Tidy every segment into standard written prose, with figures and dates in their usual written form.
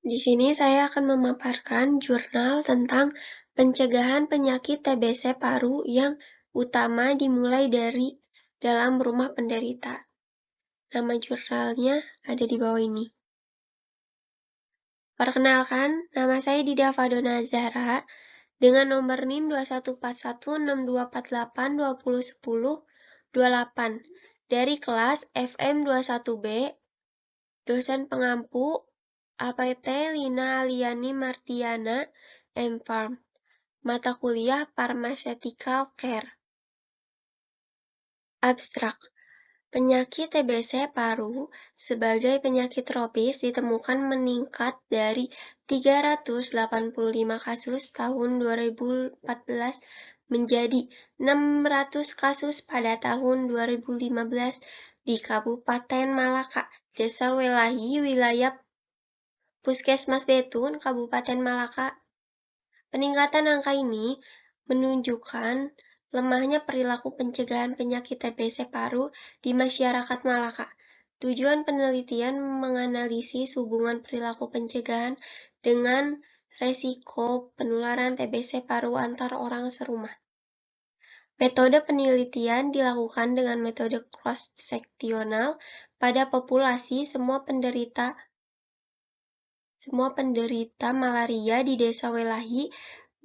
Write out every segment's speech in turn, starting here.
Di sini saya akan memaparkan jurnal tentang pencegahan penyakit TBC paru yang utama dimulai dari dalam rumah penderita. Nama jurnalnya ada di bawah ini. Perkenalkan, nama saya Dida Fadona Zahra dengan nomor NIM 21416248201028 dari kelas FM21B, dosen pengampu APT Lina Aliani Mardiana M.Pharm, mata kuliah Pharmaceutical Care. Abstrak. Penyakit TBC paru sebagai penyakit tropis ditemukan meningkat dari 385 kasus tahun 2014 menjadi 600 kasus pada tahun 2015 di Kabupaten Malaka, Desa Welahi, wilayah Puskesmas Betun, Kabupaten Malaka. Peningkatan angka ini menunjukkan lemahnya perilaku pencegahan penyakit TBC paru di masyarakat Malaka. Tujuan penelitian menganalisis hubungan perilaku pencegahan dengan resiko penularan TBC paru antar orang serumah. Metode penelitian dilakukan dengan metode cross-seksional pada populasi semua penderita malaria di Desa Welahi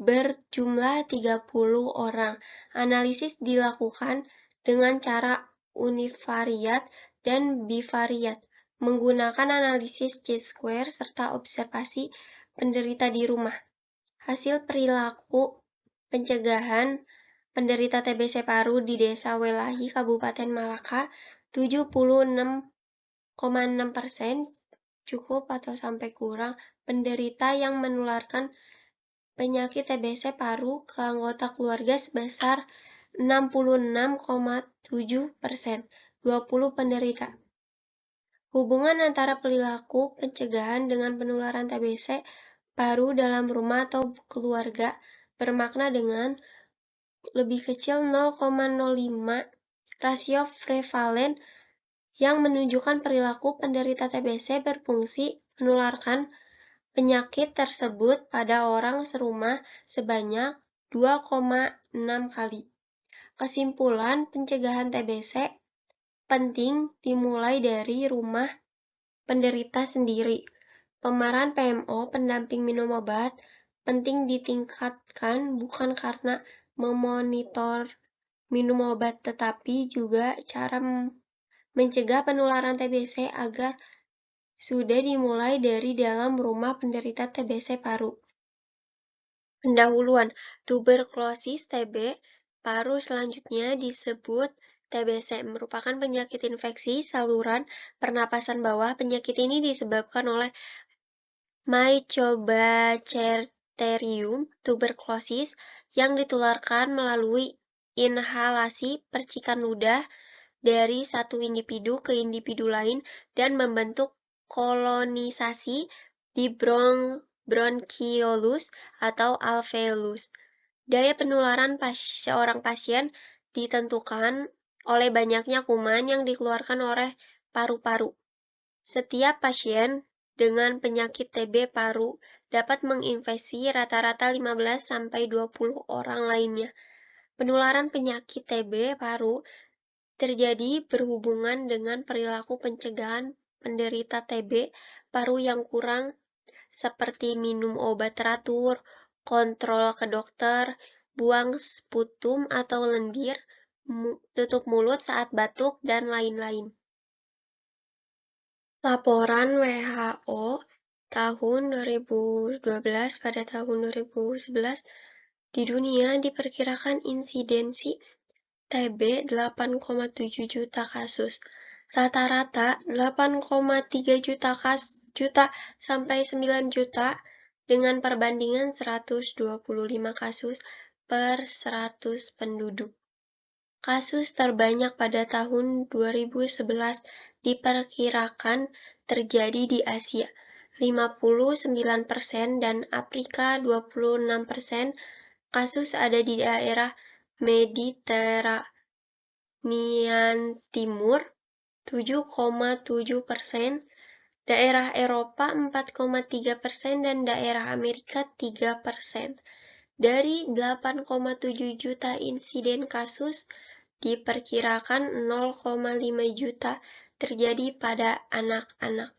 berjumlah 30 orang. Analisis dilakukan dengan cara univariat dan bivariat, menggunakan analisis Z-square serta observasi penderita di rumah. Hasil perilaku pencegahan penderita TBC paru di Desa Welahi, Kabupaten Malaka, 76,6%, cukup atau sampai kurang, penderita yang menularkan penyakit TBC paru ke anggota keluarga sebesar 66,7%, 20 penderita. Hubungan antara perilaku pencegahan dengan penularan TBC paru dalam rumah atau keluarga bermakna dengan lebih kecil 0,05 rasio prevalen yang menunjukkan perilaku penderita TBC berfungsi menularkan penyakit tersebut pada orang serumah sebanyak 2,6 kali. Kesimpulan pencegahan TBC penting dimulai dari rumah penderita sendiri. Pemeran PMO, pendamping minum obat, penting ditingkatkan bukan karena memonitor minum obat, tetapi juga cara mencegah penularan TBC agar sudah dimulai dari dalam rumah penderita TBC paru. Pendahuluan, tuberkulosis TB paru selanjutnya disebut TBC, merupakan penyakit infeksi saluran pernapasan bawah. Penyakit ini disebabkan oleh Mycobacterium tuberculosis yang ditularkan melalui inhalasi percikan ludah dari satu individu ke individu lain dan membentuk kolonisasi di bronchiolus atau alveolus. Daya penularan seorang pasien ditentukan oleh banyaknya kuman yang dikeluarkan oleh paru-paru. Setiap pasien dengan penyakit TB paru dapat menginfeksi rata-rata 15-20 orang lainnya. Penularan penyakit TB paru terjadi berhubungan dengan perilaku pencegahan penderita TB paru yang kurang, seperti minum obat teratur, kontrol ke dokter, buang sputum atau lendir, tutup mulut saat batuk, dan lain-lain. Laporan WHO tahun 2012 pada tahun 2011, di dunia diperkirakan insidensi TB 8,7 juta kasus. Rata-rata 8,3 juta sampai 9 juta dengan perbandingan 125 kasus per 100 penduduk. Kasus terbanyak pada tahun 2011 diperkirakan terjadi di Asia, 59%, dan Afrika 26%. Kasus ada di daerah Mediteranian Timur, 7,7%, daerah Eropa 4,3% dan daerah Amerika 3%. Dari 8,7 juta insiden kasus, diperkirakan 0,5 juta terjadi pada anak-anak.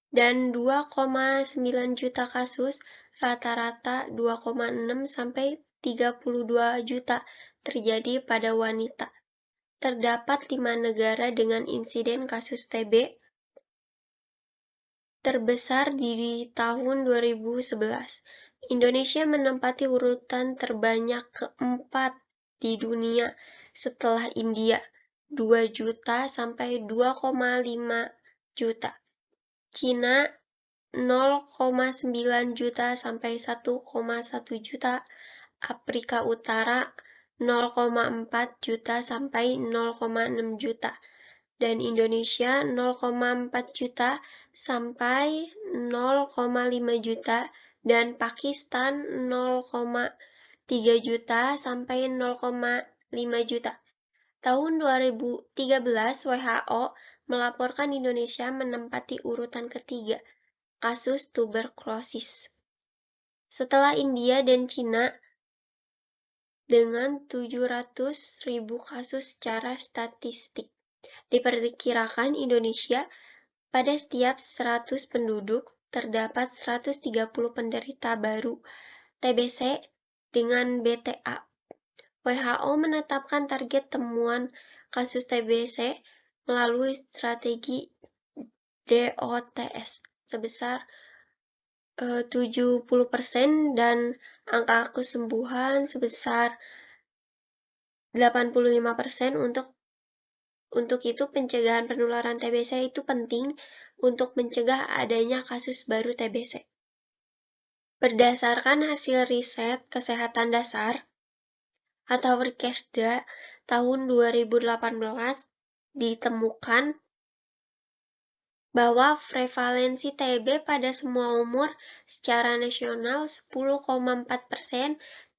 Dan 2,9 juta kasus, rata-rata 2,6 sampai 32 juta terjadi pada wanita. Terdapat 5 negara dengan insiden kasus TB terbesar di tahun 2011. Indonesia menempati urutan terbanyak keempat di dunia setelah India, 2 juta sampai 2,5 juta. Cina 0,9 juta sampai 1,1 juta. Afrika Utara 0,4 juta sampai 0,6 juta. Dan Indonesia 0,4 juta sampai 0,5 juta dan Pakistan 0,3 juta sampai 0,5 juta. Tahun 2013 WHO melaporkan Indonesia menempati urutan ketiga kasus tuberkulosis setelah India dan Cina dengan 700.000 kasus secara statistik. Diperkirakan Indonesia pada setiap 100 penduduk terdapat 130 penderita baru TBC dengan BTA. WHO menetapkan target temuan kasus TBC melalui strategi DOTS sebesar 70% dan angka kesembuhan sebesar 85%. Untuk itu, pencegahan penularan TBC itu penting untuk mencegah adanya kasus baru TBC. Berdasarkan hasil riset kesehatan dasar atau Rikesda tahun 2018, ditemukan bahwa prevalensi TB pada semua umur secara nasional 10,4%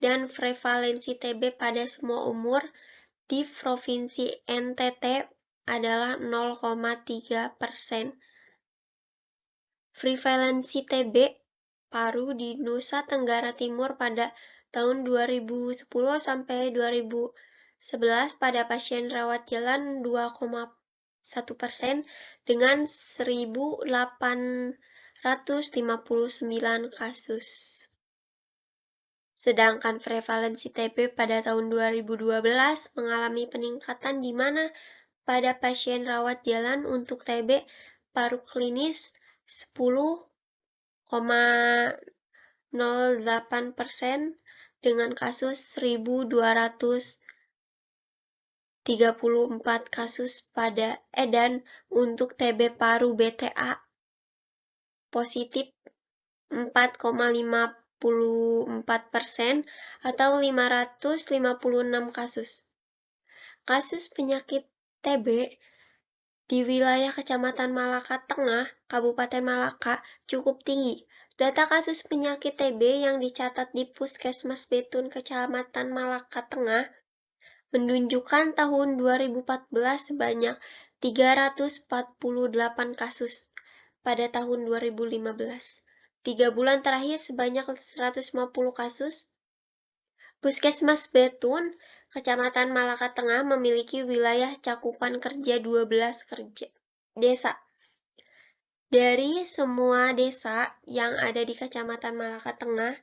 dan prevalensi TB pada semua umur di Provinsi NTT adalah 0,3%. Prevalensi TB paru di Nusa Tenggara Timur pada tahun 2010 sampai 2011 pada pasien rawat jalan 2,1% dengan 1.859 kasus. Sedangkan prevalensi TB pada tahun 2012 mengalami peningkatan di mana pada pasien rawat jalan untuk TB paru klinis 10,08% dengan kasus 1.234 kasus pada dan untuk TB paru BTA positif 4,54% atau 556 kasus. Kasus penyakit TB di wilayah Kecamatan Malaka Tengah, Kabupaten Malaka, cukup tinggi. Data kasus penyakit TB yang dicatat di Puskesmas Betun, Kecamatan Malaka Tengah, menunjukkan tahun 2014 sebanyak 348 kasus. Pada tahun 2015, 3 bulan terakhir sebanyak 150 kasus. Puskesmas Betun, Kecamatan Malaka Tengah memiliki wilayah cakupan kerja 12 desa. Dari semua desa yang ada di Kecamatan Malaka Tengah,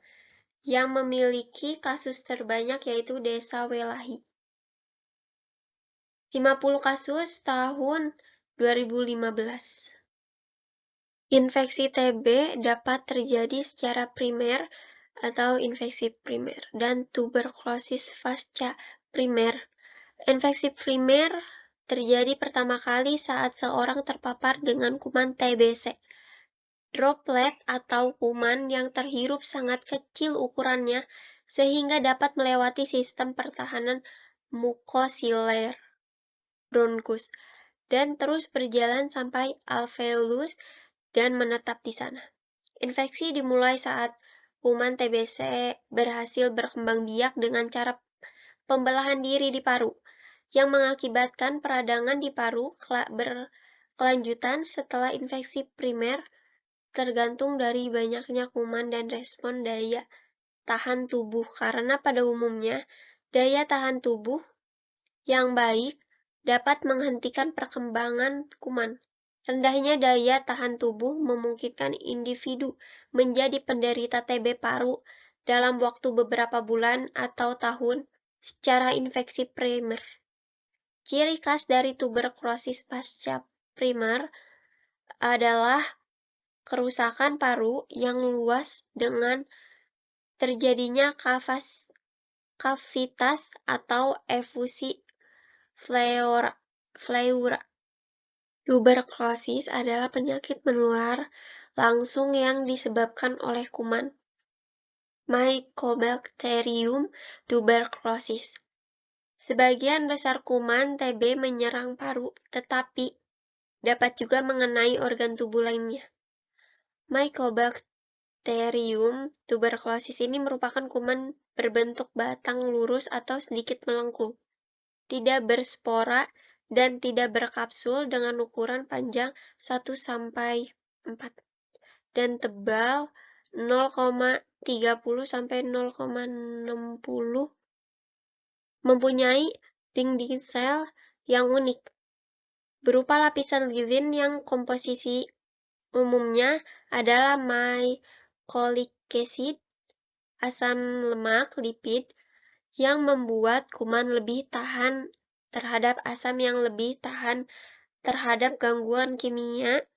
yang memiliki kasus terbanyak yaitu Desa Welahi. 50 kasus tahun 2015. Infeksi TB dapat terjadi secara primer atau infeksi primer dan tuberkulosis pasca primer. Infeksi primer terjadi pertama kali saat seorang terpapar dengan kuman TBC. Droplet atau kuman yang terhirup sangat kecil ukurannya sehingga dapat melewati sistem pertahanan mukosiler bronkus dan terus berjalan sampai alveolus dan menetap di sana. Infeksi dimulai saat kuman TBC berhasil berkembang biak dengan cara pembelahan diri di paru, yang mengakibatkan peradangan di paru Kelanjutan setelah infeksi primer tergantung dari banyaknya kuman dan respon daya tahan tubuh, karena pada umumnya daya tahan tubuh yang baik dapat menghentikan perkembangan kuman. Rendahnya daya tahan tubuh memungkinkan individu menjadi penderita TB paru dalam waktu beberapa bulan atau tahun secara infeksi primer. Ciri khas dari tuberkulosis pasca primer adalah kerusakan paru yang luas dengan terjadinya kavitas atau efusi pleura. Tuberkulosis adalah penyakit menular langsung yang disebabkan oleh kuman Mycobacterium tuberculosis. Sebagian besar kuman TB menyerang paru, tetapi dapat juga mengenai organ tubuh lainnya. Mycobacterium tuberculosis ini merupakan kuman berbentuk batang lurus atau sedikit melengkung, tidak berspora, dan tidak berkapsul dengan ukuran panjang 1–4 dan tebal 0,30–0,60, mempunyai dinding sel yang unik, berupa lapisan lilin yang komposisi umumnya adalah glycolic acid, asam lemak, lipid, yang membuat kuman lebih tahan terhadap asam yang lebih tahan terhadap gangguan kimia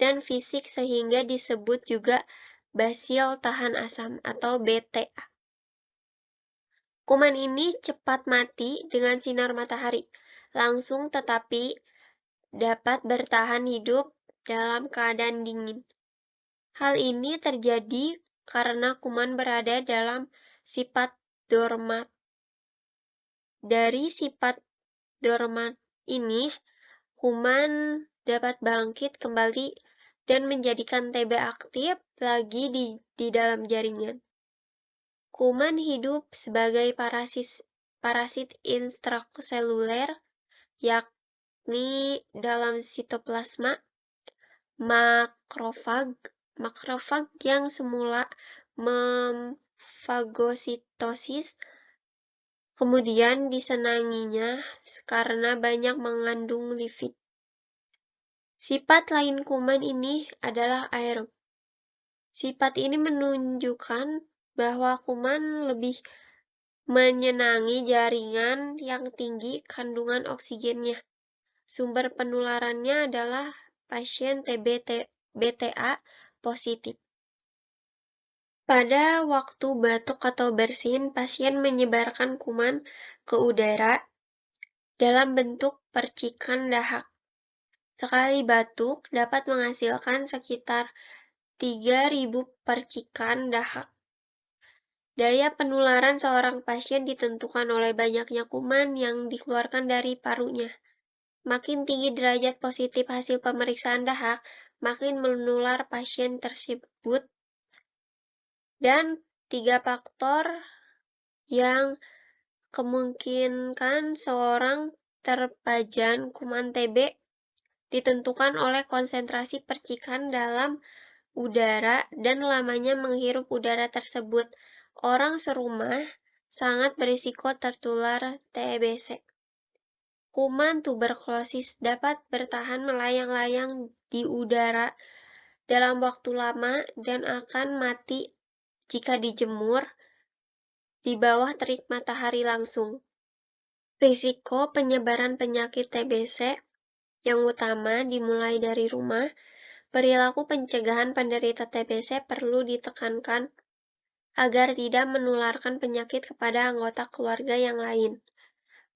dan fisik sehingga disebut juga basil tahan asam atau BTA. Kuman ini cepat mati dengan sinar matahari langsung tetapi dapat bertahan hidup dalam keadaan dingin. Hal ini terjadi karena kuman berada dalam sifat dormat. Dari sifat dormat ini, kuman dapat bangkit kembali dan menjadikan TB aktif lagi di dalam jaringan. Kuman hidup sebagai parasit intraseluler, yakni dalam sitoplasma makrofag yang semula memfagositosis, kemudian disenanginya karena banyak mengandung lipid. Sifat lain kuman ini adalah aerob. Sifat ini menunjukkan bahwa kuman lebih menyenangi jaringan yang tinggi kandungan oksigennya. Sumber penularannya adalah pasien TB BTA positif. Pada waktu batuk atau bersin, pasien menyebarkan kuman ke udara dalam bentuk percikan dahak. Sekali batuk dapat menghasilkan sekitar 3.000 percikan dahak. Daya penularan seorang pasien ditentukan oleh banyaknya kuman yang dikeluarkan dari parunya. Makin tinggi derajat positif hasil pemeriksaan dahak, makin menular pasien tersebut. Dan 3 faktor yang kemungkinan seorang terpajan kuman TB ditentukan oleh konsentrasi percikan dalam udara dan lamanya menghirup udara tersebut. Orang serumah sangat berisiko tertular TBC. Kuman tuberkulosis dapat bertahan melayang-layang di udara dalam waktu lama dan akan mati jika dijemur di bawah terik matahari langsung. Risiko penyebaran penyakit TBC yang utama dimulai dari rumah. Perilaku pencegahan penderita TBC perlu ditekankan agar tidak menularkan penyakit kepada anggota keluarga yang lain.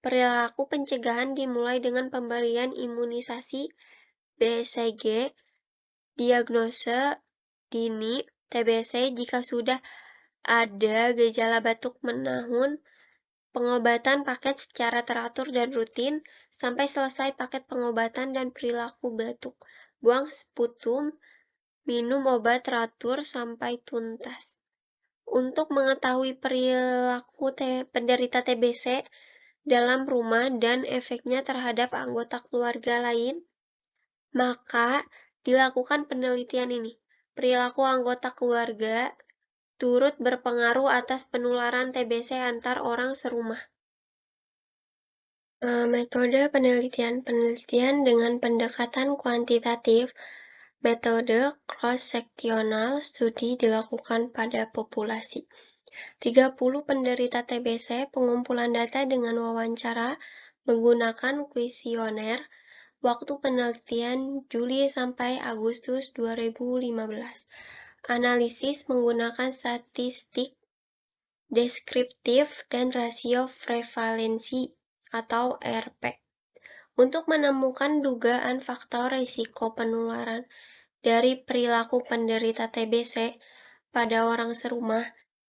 Perilaku pencegahan dimulai dengan pemberian imunisasi BCG, diagnose dini TBC jika sudah ada gejala batuk menahun, pengobatan paket secara teratur dan rutin, sampai selesai paket pengobatan dan perilaku batuk. Buang sputum, minum obat teratur sampai tuntas. Untuk mengetahui perilaku penderita TBC dalam rumah dan efeknya terhadap anggota keluarga lain, Maka, dilakukan penelitian ini. Perilaku anggota keluarga turut berpengaruh atas penularan TBC antar orang serumah. Metode penelitian dengan pendekatan kuantitatif, metode cross-sectional studi dilakukan pada populasi 30 penderita TBC, pengumpulan data dengan wawancara menggunakan kuesioner, waktu penelitian Juli sampai Agustus 2015. Analisis menggunakan statistik deskriptif dan rasio prevalensi atau RP untuk menemukan dugaan faktor risiko penularan dari perilaku penderita TBC pada orang serumah.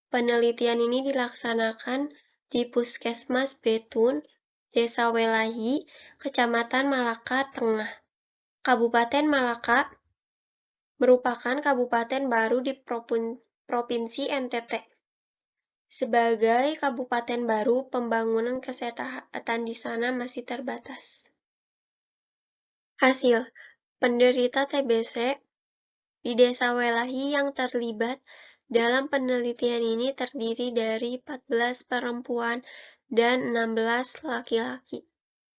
Penelitian ini dilaksanakan di Puskesmas Betun, Desa Welahi, Kecamatan Malaka Tengah. Kabupaten Malaka merupakan kabupaten baru di Provinsi NTT. Sebagai kabupaten baru, pembangunan kesehatan di sana masih terbatas. Hasil, penderita TBC di Desa Welahi yang terlibat dalam penelitian ini terdiri dari 14 perempuan dan 16 laki-laki.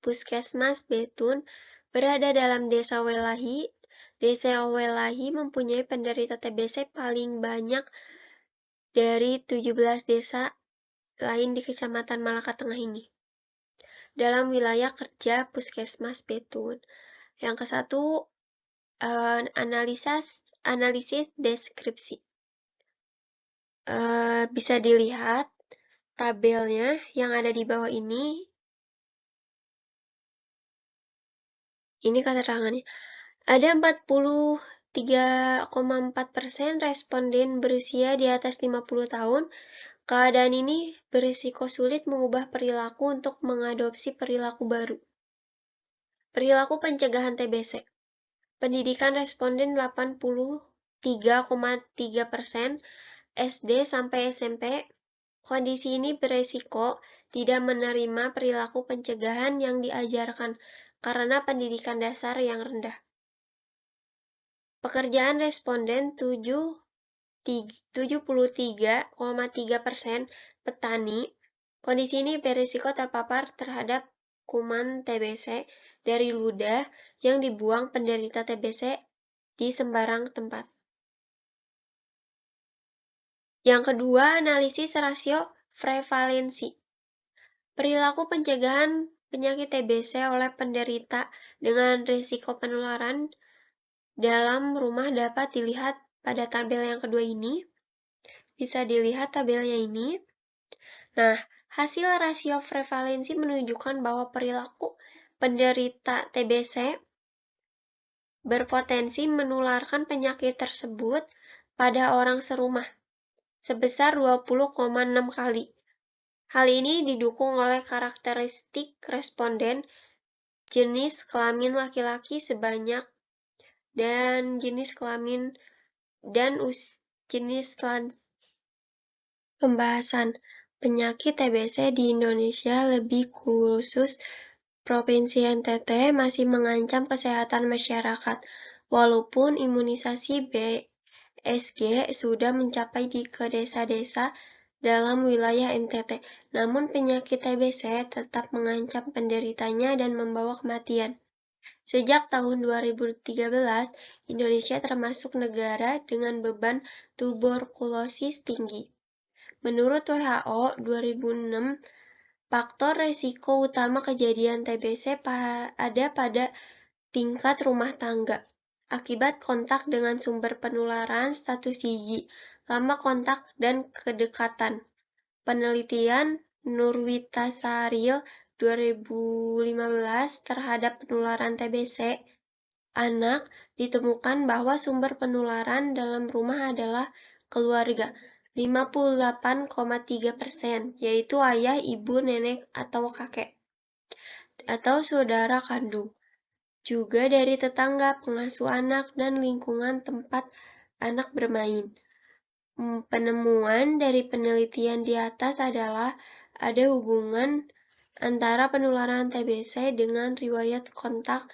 Puskesmas Betun berada dalam Desa Welahi. Desa Welahi mempunyai penderita TBC paling banyak dari 17 desa lain di Kecamatan Malaka Tengah ini. Dalam wilayah kerja Puskesmas Betun. Yang ke-1, analisis deskripsi. Bisa dilihat tabelnya yang ada di bawah ini. Ini keterangannya. Ada 43,4% responden berusia di atas 50 tahun. Keadaan ini berisiko sulit mengubah perilaku untuk mengadopsi perilaku baru. Perilaku pencegahan TBC. Pendidikan responden 83,3%, SD sampai SMP. Kondisi ini berisiko tidak menerima perilaku pencegahan yang diajarkan karena pendidikan dasar yang rendah. Pekerjaan responden 73,3% petani. Kondisi ini berisiko terpapar terhadap kuman TBC dari ludah yang dibuang penderita TBC di sembarang tempat. Yang kedua, analisis rasio prevalensi. Perilaku pencegahan penyakit TBC oleh penderita dengan risiko penularan dalam rumah dapat dilihat pada tabel yang kedua ini. Bisa dilihat tabelnya ini. Nah, hasil rasio prevalensi menunjukkan bahwa perilaku penderita TBC berpotensi menularkan penyakit tersebut pada orang serumah sebesar 20,6 kali. Hal ini didukung oleh karakteristik responden, jenis kelamin laki-laki sebanyak dan jenis kelamin dan jenis pembahasan penyakit TBC di Indonesia, lebih khusus Provinsi NTT, masih mengancam kesehatan masyarakat. Walaupun imunisasi BSG sudah mencapai ke desa-desa dalam wilayah NTT, namun penyakit TBC tetap mengancam penderitanya dan membawa kematian. Sejak tahun 2013, Indonesia termasuk negara dengan beban tuberkulosis tinggi. Menurut WHO 2006, faktor resiko utama kejadian TBC ada pada tingkat rumah tangga, akibat kontak dengan sumber penularan, status gigi, lama kontak, dan kedekatan. Penelitian Nurwitasaril 2015 terhadap penularan TBC anak ditemukan bahwa sumber penularan dalam rumah adalah keluarga. 58,3%, yaitu ayah, ibu, nenek, atau kakek, atau saudara kandung. Juga dari tetangga, pengasuh anak, dan lingkungan tempat anak bermain. Penemuan dari penelitian di atas adalah ada hubungan antara penularan TBC dengan riwayat kontak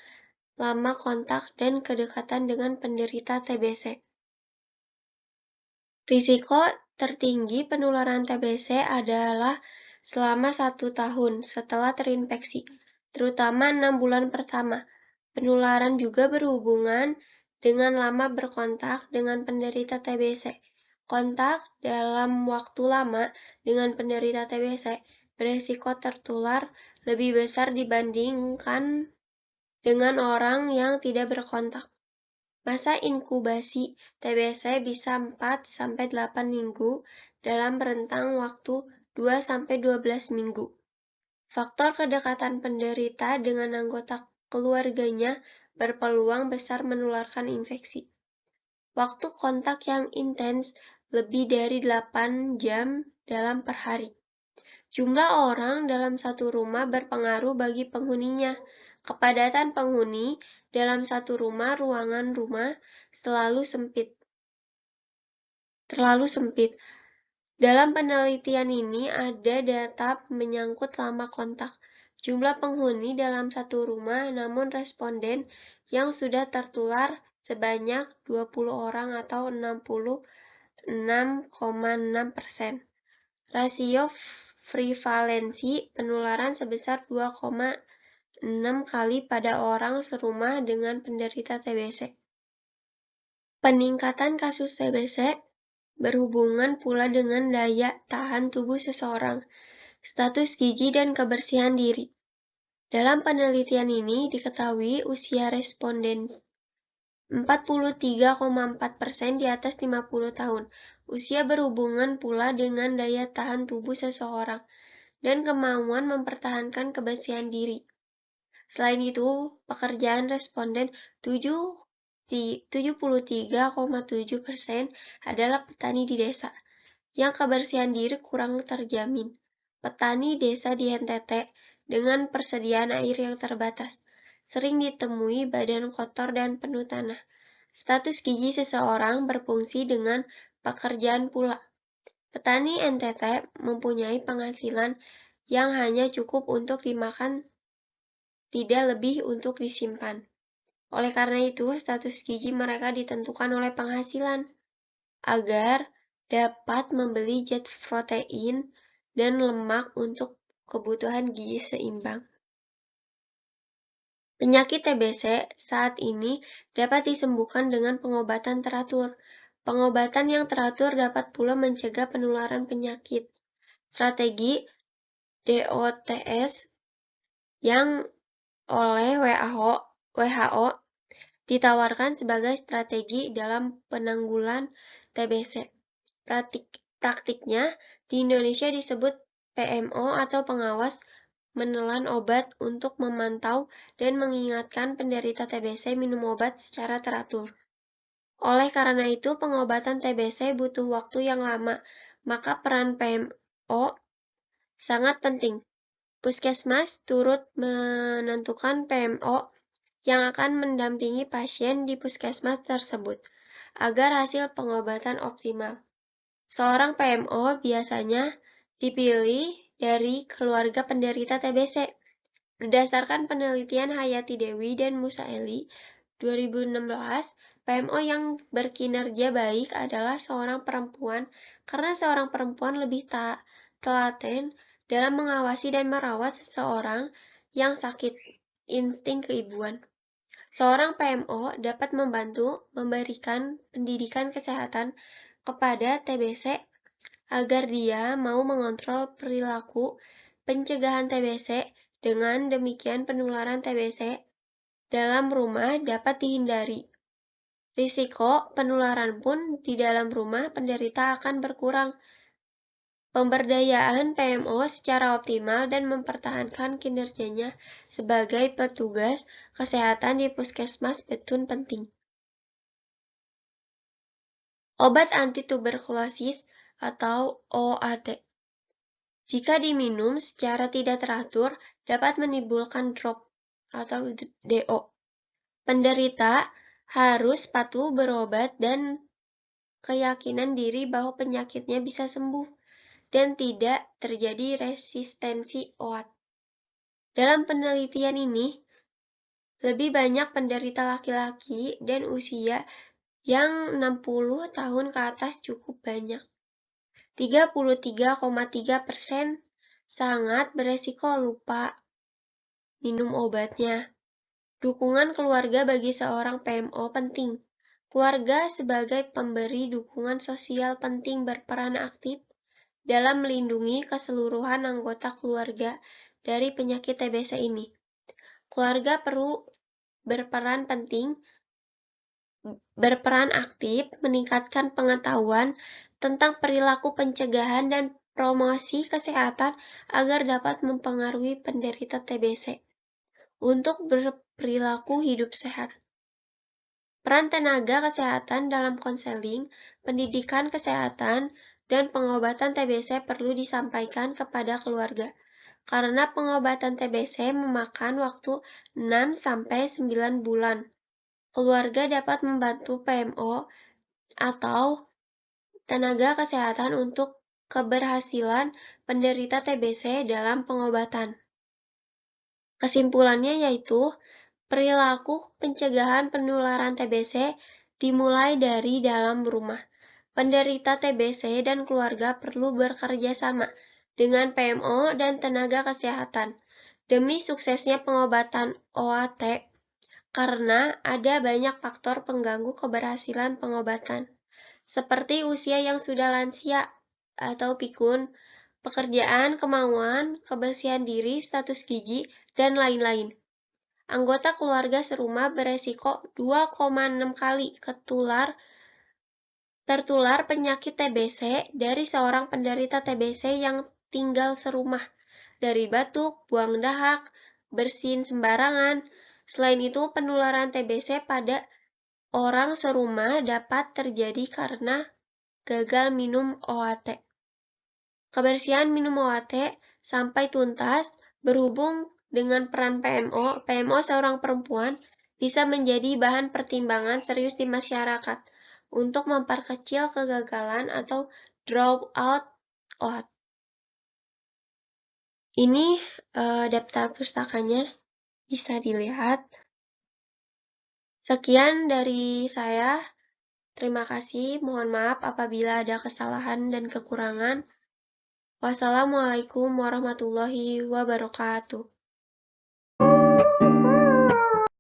lama kontak, dan kedekatan dengan penderita TBC. Risiko tertinggi penularan TBC adalah selama 1 tahun setelah terinfeksi, terutama 6 bulan pertama. Penularan juga berhubungan dengan lama berkontak dengan penderita TBC. Kontak dalam waktu lama dengan penderita TBC beresiko tertular lebih besar dibandingkan dengan orang yang tidak berkontak. Masa inkubasi TBC bisa 4-8 minggu dalam rentang waktu 2-12 minggu. Faktor kedekatan penderita dengan anggota keluarganya berpeluang besar menularkan infeksi. Waktu kontak yang intens lebih dari 8 jam dalam per hari. Jumlah orang dalam satu rumah berpengaruh bagi penghuninya. Kepadatan penghuni dalam satu ruangan rumah terlalu sempit. Dalam penelitian ini ada data menyangkut lama kontak. Jumlah penghuni dalam satu rumah, namun responden yang sudah tertular sebanyak 20 orang atau 66,6%. Rasio prevalensi penularan sebesar 2,6 kali pada orang serumah dengan penderita TBC. Peningkatan kasus TBC berhubungan pula dengan daya tahan tubuh seseorang, status gizi, dan kebersihan diri. Dalam penelitian ini diketahui usia responden 43,4% di atas 50 tahun. Usia berhubungan pula dengan daya tahan tubuh seseorang dan kemauan mempertahankan kebersihan diri. Selain itu, pekerjaan responden 73,7% adalah petani di desa, yang kebersihan diri kurang terjamin. Petani desa di NTT dengan persediaan air yang terbatas, sering ditemui badan kotor dan penuh tanah. Status gizi seseorang berfungsi dengan pekerjaan pula. Petani NTT mempunyai penghasilan yang hanya cukup untuk dimakan, tidak lebih untuk disimpan. Oleh karena itu, status gizi mereka ditentukan oleh penghasilan, agar dapat membeli zat protein dan lemak untuk kebutuhan gizi seimbang. Penyakit TBC saat ini dapat disembuhkan dengan pengobatan teratur. Pengobatan yang teratur dapat pula mencegah penularan penyakit. Strategi DOTS yang oleh WHO ditawarkan sebagai strategi dalam penanggulan TBC. Praktiknya di Indonesia disebut PMO atau pengawas menelan obat untuk memantau dan mengingatkan penderita TBC minum obat secara teratur. Oleh karena itu, pengobatan TBC butuh waktu yang lama, maka peran PMO sangat penting. Puskesmas turut menentukan PMO yang akan mendampingi pasien di puskesmas tersebut, agar hasil pengobatan optimal. Seorang PMO biasanya dipilih dari keluarga penderita TBC. Berdasarkan penelitian Hayati Dewi dan Musa Eli 2016, PMO yang berkinerja baik adalah seorang perempuan karena seorang perempuan lebih telaten dalam mengawasi dan merawat seseorang yang sakit, insting keibuan. Seorang PMO dapat membantu memberikan pendidikan kesehatan kepada TBC agar dia mau mengontrol perilaku pencegahan TBC. Dengan demikian penularan TBC dalam rumah dapat dihindari. Risiko penularan pun di dalam rumah penderita akan berkurang. Pemberdayaan PMO secara optimal dan mempertahankan kinerjanya sebagai petugas kesehatan di puskesmas betul penting. Obat anti-tuberkulosis atau OAT. Jika diminum secara tidak teratur, dapat menimbulkan drop atau DO. Penderita harus patuh berobat dan keyakinan diri bahwa penyakitnya bisa sembuh dan tidak terjadi resistensi OAT. Dalam penelitian ini, Lebih banyak penderita laki-laki dan usia yang 60 tahun ke atas cukup banyak. 33,3% sangat beresiko lupa minum obatnya. Dukungan keluarga bagi seorang PMO penting. Keluarga sebagai pemberi dukungan sosial penting berperan aktif dalam melindungi keseluruhan anggota keluarga dari penyakit TBC ini. Keluarga perlu berperan aktif meningkatkan pengetahuan tentang perilaku pencegahan dan promosi kesehatan agar dapat mempengaruhi penderita TBC untuk berperilaku hidup sehat. Peran tenaga kesehatan dalam konseling, pendidikan kesehatan, dan pengobatan TBC perlu disampaikan kepada keluarga, karena pengobatan TBC memakan waktu 6-9 bulan. Keluarga dapat membantu PMO atau tenaga kesehatan untuk keberhasilan penderita TBC dalam pengobatan. Kesimpulannya yaitu, perilaku pencegahan penularan TBC dimulai dari dalam rumah. Penderita TBC dan keluarga perlu bekerja sama dengan PMO dan tenaga kesehatan demi suksesnya pengobatan OAT karena ada banyak faktor pengganggu keberhasilan pengobatan, seperti usia yang sudah lansia atau pikun, pekerjaan, kemauan, kebersihan diri, status gizi, dan lain-lain. Anggota keluarga serumah beresiko 2,6 kali tertular penyakit TBC dari seorang penderita TBC yang tinggal serumah, dari batuk, buang dahak, bersin sembarangan. Selain itu, penularan TBC pada orang serumah dapat terjadi karena gagal minum OAT. Kebersihan minum OAT sampai tuntas berhubung dengan peran PMO. PMO seorang perempuan bisa menjadi bahan pertimbangan serius di masyarakat untuk memperkecil kegagalan atau drop out OAT. Ini daftar pustakanya bisa dilihat. Sekian dari saya. Terima kasih. Mohon maaf apabila ada kesalahan dan kekurangan. Wassalamualaikum warahmatullahi wabarakatuh.